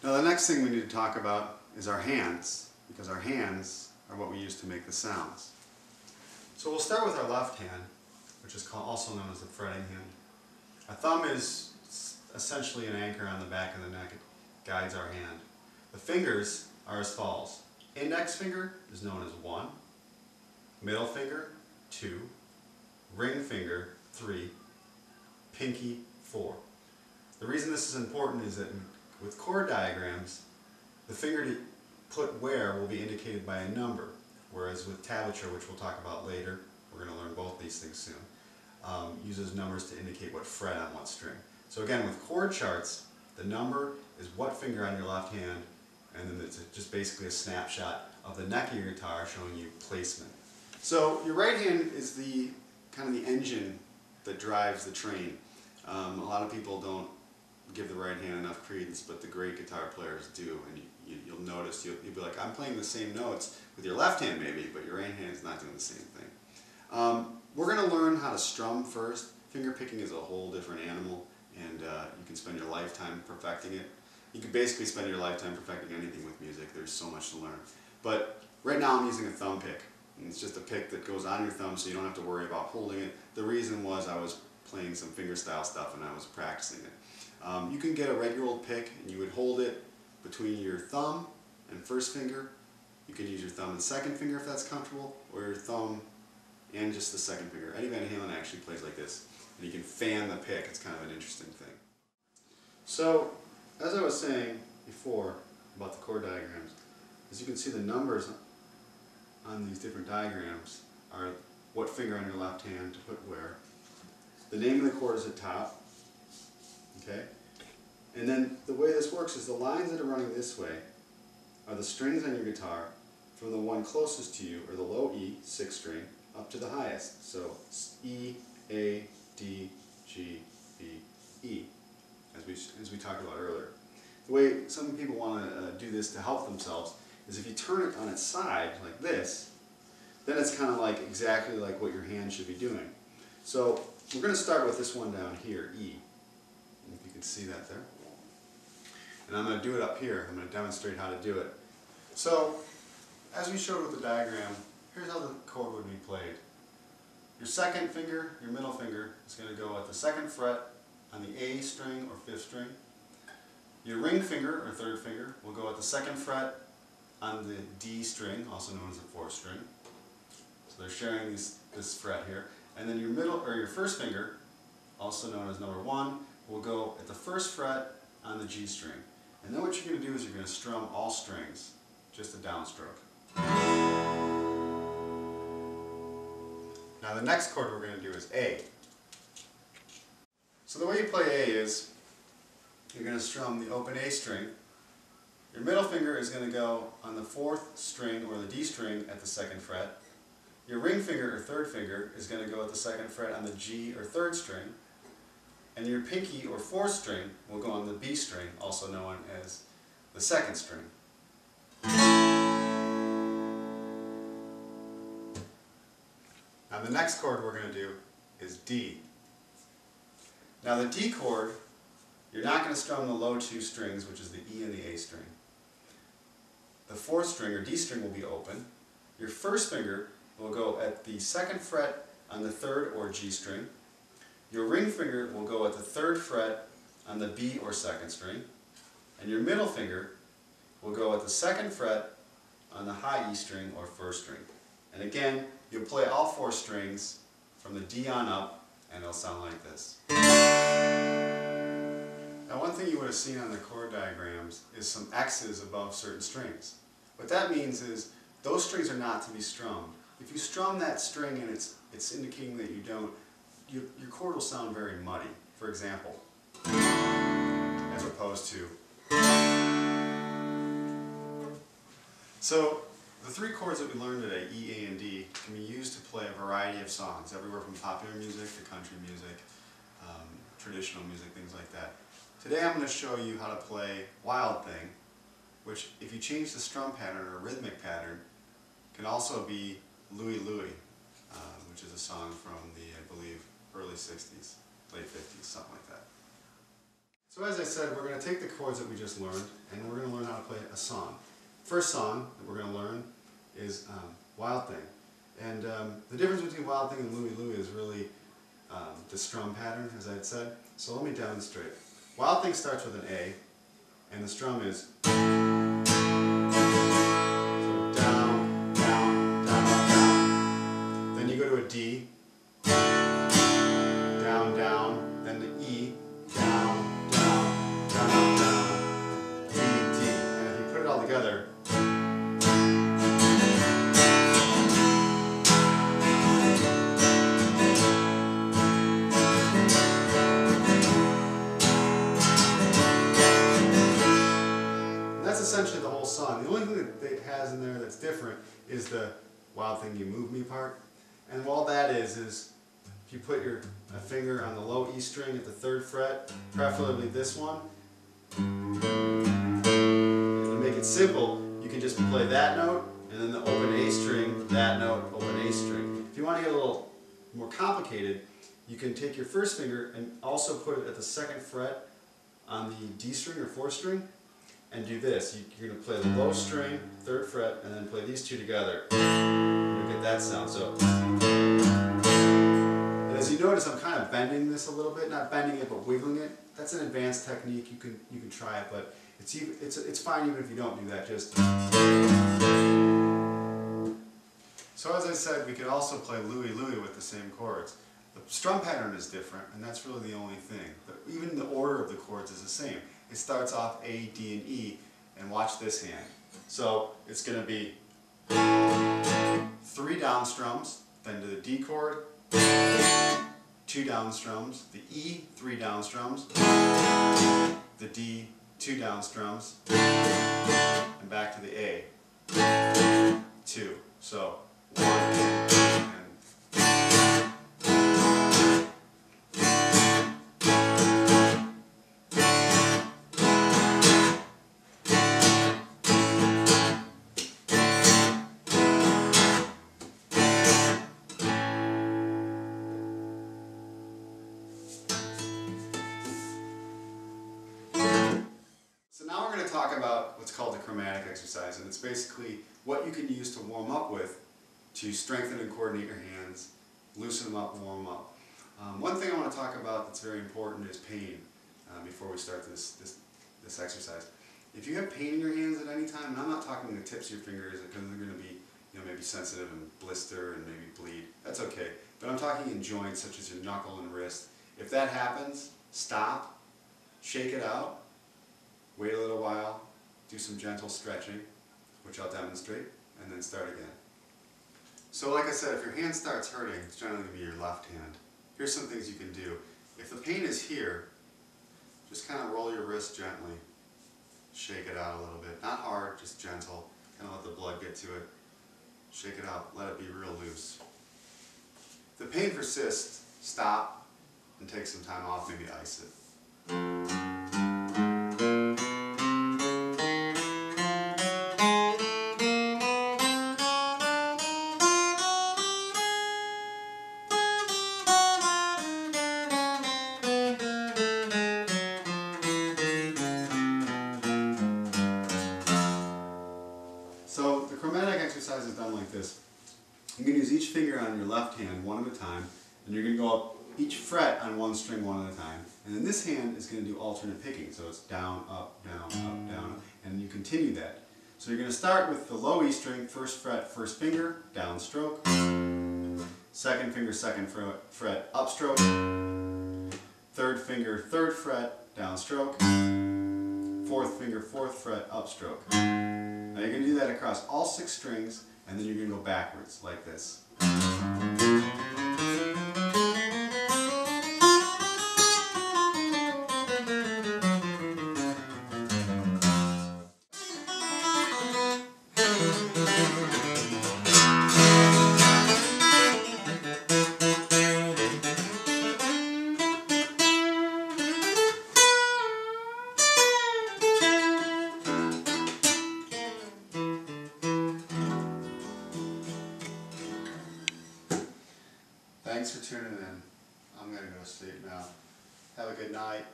Now the next thing we need to talk about is our hands, because our hands are what we use to make the sounds. So we'll start with our left hand, which is also known as the fretting hand. Our thumb is essentially an anchor on the back of the neck. It guides our hand. The fingers are as follows. Index finger is known as 1, middle finger 2, ring finger 3, pinky 4. The reason this is important is that with chord diagrams, the finger to put where will be indicated by a number, whereas with tablature, which we'll talk about later, we're going to learn both these things soon, uses numbers to indicate what fret on what string. So again, with chord charts, the number is what finger on your left hand, and then it's just basically a snapshot of the neck of your guitar showing you placement. So your right hand is the kind of the engine that drives the train. A lot of people don't give the right hand enough credence, but the great guitar players do, and you'll notice, you'll be like, I'm playing the same notes with your left hand maybe, but your right hand's not doing the same thing. We're going to learn how to strum first. Finger picking is a whole different animal, and you can spend your lifetime perfecting it. You can basically spend your lifetime perfecting anything with music. There's so much to learn. But right now I'm using a thumb pick. And it's just a pick that goes on your thumb so you don't have to worry about holding it. The reason was I was playing some fingerstyle stuff and I was practicing it. You can get a regular old pick and you would hold it between your thumb and first finger. You can use your thumb and second finger if that's comfortable, or your thumb and just the second finger. Eddie Van Halen actually plays like this. And you can fan the pick. It's kind of an interesting thing. So, as I was saying before about the chord diagrams, as you can see, the numbers on these different diagrams are what finger on your left hand to put where. The name of the chord is at top. Okay? And then the way this works is the lines that are running this way are the strings on your guitar from the one closest to you, or the low E, 6th string, up to the highest. So E, A, D, G, B, E, as we talked about earlier. The way some people want to do this to help themselves is if you turn it on its side, like this, then it's kind of like exactly like what your hand should be doing. So we're going to start with this one down here, E. If you can see that there. And I'm going to do it up here. I'm going to demonstrate how to do it. So, as we showed with the diagram, here's how the chord would be played. Your second finger, your middle finger, is going to go at the 2nd fret on the A string or 5th string. Your ring finger, or 3rd finger, will go at the 2nd fret on the D string, also known as the 4th string. So they're sharing this fret here. And then your middle, or your first finger, also known as number 1, will go at the 1st fret on the G string. And then what you're going to do is you're going to strum all strings, just a downstroke. Now the next chord we're going to do is A. So the way you play A is, you're going to strum the open A string. Your middle finger is going to go on the 4th string, or the D string, at the 2nd fret. Your ring finger, or 3rd finger, is going to go at the 2nd fret on the G or 3rd string. And your pinky, or 4th string, will go on the B string, also known as the 2nd string. Now the next chord we're going to do is D. Now the D chord, you're not going to strum the low 2 strings, which is the E and the A string. The 4th string, or D string, will be open. Your first finger will go at the 2nd fret on the 3rd or G string. Your ring finger will go at the 3rd fret on the B or 2nd string. And your middle finger will go at the 2nd fret on the high E string or 1st string. And again, you'll play all 4 strings from the D on up, and it'll sound like this. Now one thing you would have seen on the chord diagrams is some X's above certain strings. What that means is those strings are not to be strummed. If you strum that string and it's indicating that you don't, your chord will sound very muddy. For example, as opposed to. So the 3 chords that we learned today, E, A, and D, can be used to play a variety of songs, everywhere from popular music to country music, traditional music, things like that. Today I'm going to show you how to play Wild Thing, which, if you change the strum pattern or rhythmic pattern, can also be Louie Louie, which is a song from the, I believe, early 60s, late 50s, something like that. So as I said, we're going to take the chords that we just learned and we're going to learn how to play a song. First song that we're going to learn is Wild Thing. And the difference between Wild Thing and Louie Louie is really the strum pattern, as I had said. So let me demonstrate. Wild Thing starts with an A, and the strum is so down, down, down, down. Then you go to a D, down, down, then the E, down, down, down, down, D, D. And if you put it all together, essentially the whole song. The only thing that it has in there that's different is the Wild Thing You Move Me part. And all that is if you put a finger on the low E string at the 3rd fret, preferably this one, and to make it simple, you can just play that note and then the open A string, that note, open A string. If you want to get a little more complicated, you can take your first finger and also put it at the 2nd fret on the D string or 4th string, and do this. You're going to play the low string, 3rd fret, and then play these two together. And you'll get that sound. So, and as you notice, I'm kind of bending this a little bit. Not bending it, but wiggling it. That's an advanced technique. You can try it, but it's fine even if you don't do that. Just. So as I said, we could also play Louie Louie with the same chords. The strum pattern is different, and that's really the only thing. But even the order of the chords is the same. It starts off A, D, and E, and watch this hand. So it's going to be 3 down strums, then to the D chord, 2 down strums, the E, 3 down strums, the D, 2 down strums, and back to the A, 2. So 1, and so now we're going to talk about what's called the chromatic exercise, and it's basically what you can use to warm up with to strengthen and coordinate your hands, loosen them up, and warm them up. One thing I want to talk about that's very important is pain before we start this exercise. If you have pain in your hands at any time, and I'm not talking the tips of your fingers because they're going to be maybe sensitive and blister and maybe bleed, that's okay. But I'm talking in joints such as your knuckle and wrist. If that happens, stop, shake it out, wait a little while, do some gentle stretching, which I'll demonstrate, and then start again. So like I said, if your hand starts hurting, it's generally going to be your left hand. Here's some things you can do. If the pain is here, just kind of roll your wrist gently, shake it out a little bit. Not hard, just gentle, kind of let the blood get to it. Shake it out, let it be real loose. If the pain persists, stop and take some time off, maybe ice it. So the chromatic exercise is done like this. You can use each finger on your left hand one at a time, and you're going to go up each fret on one string one at a time. And then this hand is going to do alternate picking, so it's down, up, down, up, down, and you continue that. So you're going to start with the low E string, 1st fret, 1st finger, down stroke, 2nd finger, 2nd fret, up stroke, 3rd finger, 3rd fret, down stroke, 4th finger, 4th fret, up stroke. Now you're going to do that across all 6 strings, and then you're going to go backwards like this. Thanks for tuning in. I'm going to go to sleep now. Have a good night.